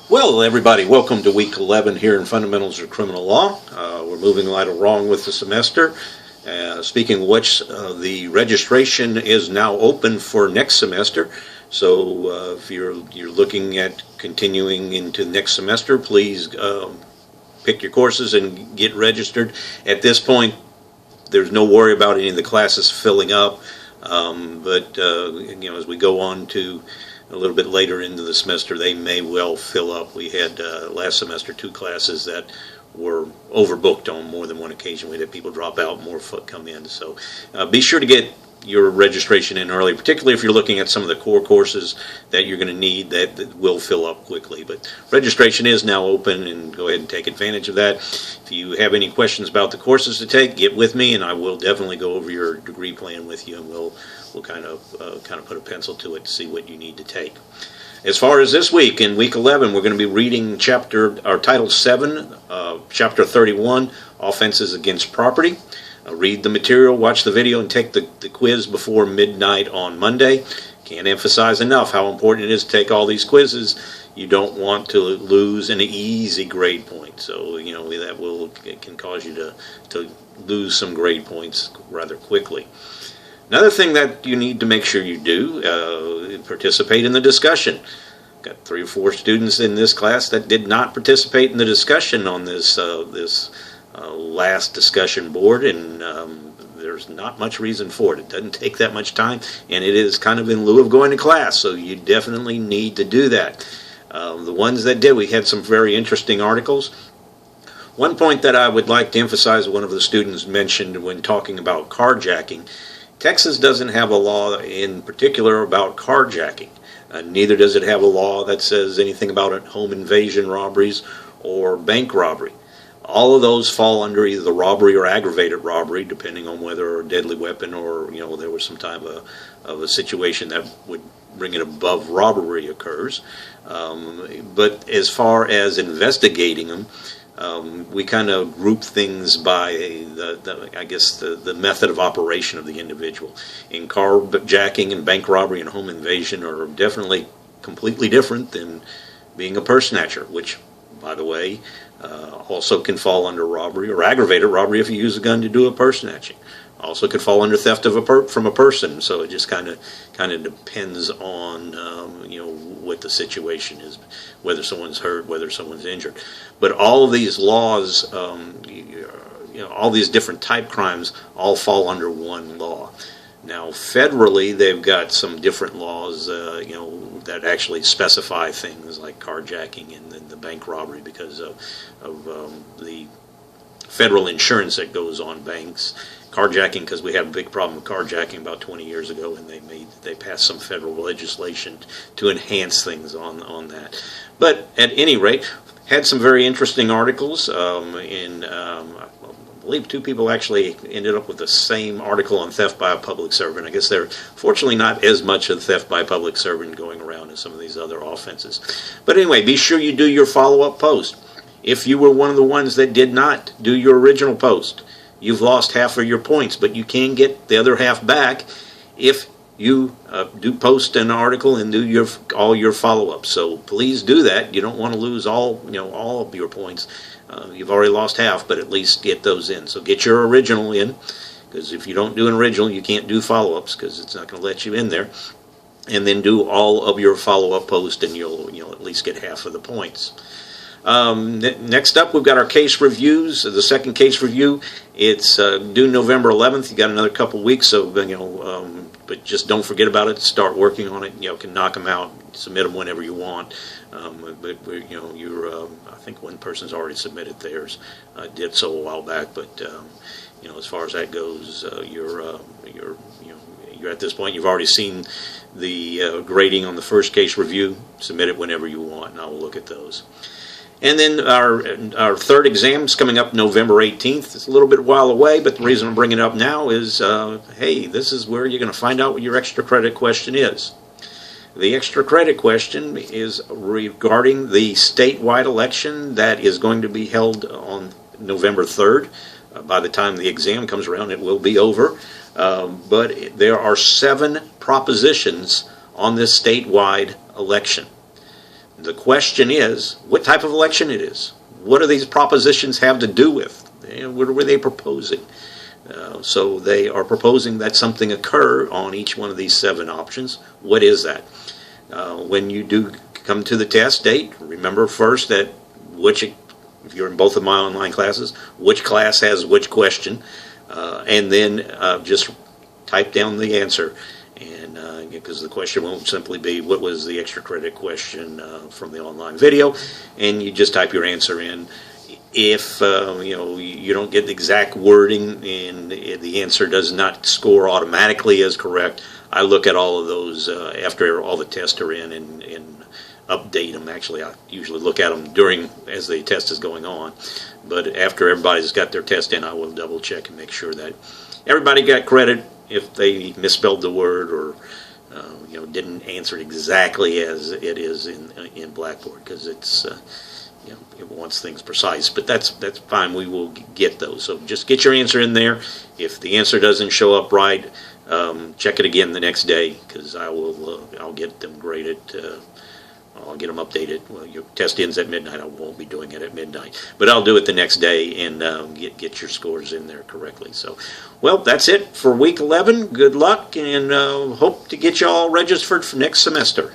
Well, everybody, welcome to week 11 here in Fundamentals of Criminal Law. We're moving right along with the semester. Speaking of which, the registration is now open for next semester. So if you're looking at continuing into next semester, please pick your courses and get registered. At this point, there's no worry about any of the classes filling up. But as we go on to a little bit later into the semester, they may well fill up. We had last semester 2 classes that were overbooked on more than one occasion. We had people drop out, more come in. So be sure to get your registration in early, particularly if you're looking at some of the core courses that you're going to need that will fill up quickly. But registration is now open, and go ahead and take advantage of that. If you have any questions about the courses to take, get with me, and I will definitely go over your degree plan with you, and we'll kind of put a pencil to it to see what you need to take. As far as this week, in week 11, we're going to be reading Title 7, Chapter 31, Offenses Against Property. Read the material, watch the video, and take the quiz before midnight on Monday. Can't emphasize enough how important it is to take all these quizzes. You don't want to lose an easy grade point. So, it can cause you to lose some grade points rather quickly. Another thing that you need to make sure you do, participate in the discussion. Got 3 or 4 students in this class that did not participate in the discussion on this last discussion board, and there's not much reason for it. It doesn't take that much time, and it is kind of in lieu of going to class, so you definitely need to do that. The ones that did, we had some very interesting articles. One point that I would like to emphasize, one of the students mentioned when talking about carjacking. Texas doesn't have a law in particular about carjacking. Neither does it have a law that says anything about home invasion robberies or bank robbery. All of those fall under either the robbery or aggravated robbery, depending on whether a deadly weapon or there was some type of a situation that would bring it above robbery occurs. But as far as investigating them, we kind of group things by the method of operation of the individual. In carjacking and bank robbery and home invasion are definitely completely different than being a purse snatcher, which, by the way, also can fall under robbery or aggravated robbery if you use a gun to do a purse snatching. Also could fall under theft from a person. So it just kind of depends on what the situation is, whether someone's hurt, whether someone's injured. But all of these laws, all these different type crimes, all fall under one law. Now, federally, they've got some different laws, that actually specify things like carjacking and the bank robbery because of the federal insurance that goes on banks. Carjacking, because we had a big problem with carjacking about 20 years ago, and they passed some federal legislation to enhance things on that. But at any rate, had some very interesting articles. I believe 2 people actually ended up with the same article on theft by a public servant. I guess there's fortunately not as much of theft by a public servant going around as some of these other offenses. But anyway, be sure you do your follow-up post. If you were one of the ones that did not do your original post, you've lost half of your points, but you can get the other half back if you do post an article and do all your follow-ups. So please do that. You don't want to lose all of your points. You've already lost half, but at least get those in. So get your original in, because if you don't do an original, you can't do follow-ups because it's not going to let you in there. And then do all of your follow-up post, and you'll at least get half of the points. Next up, we've got our case reviews. The second case review, it's due November 11th. You got another couple weeks, so but just don't forget about it. Start working on it. Can knock them out. Submit them whenever you want. I think one person's already submitted theirs. Did so a while back, but as far as that goes, you're at this point. You've already seen the grading on the first case review. Submit it whenever you want, and I will look at those. And then our third exam is coming up November 18th. It's a little bit while away, but the reason I'm bringing it up now is, hey, this is where you're going to find out what your extra credit question is. The extra credit question is regarding the statewide election that is going to be held on November 3rd. By the time the exam comes around, it will be over. But there are 7 propositions on this statewide election. The question is, what type of election it is? What do these propositions have to do with? What were they proposing? So they are proposing that something occur on each one of these 7 options. What is that? When you do come to the test date, remember first that if you're in both of my online classes, which class has which question, and then just type down the answer. And because the question won't simply be what was the extra credit question from the online video, and you just type your answer in. If you don't get the exact wording and the answer does not score automatically as correct, I look at all of those after all the tests are in and update them. Actually, I usually look at them as the test is going on. But after everybody's got their test in, I will double check and make sure that everybody got credit if they misspelled the word or didn't answer it exactly as it is in Blackboard, because it wants things precise. But that's fine. We will get those. So just get your answer in there. If the answer doesn't show up right, check it again the next day, because I'll get them graded. I'll get them updated. Well, your test ends at midnight. I won't be doing it at midnight, but I'll do it the next day and get your scores in there correctly. So, well, that's it for week 11. Good luck, and hope to get you all registered for next semester.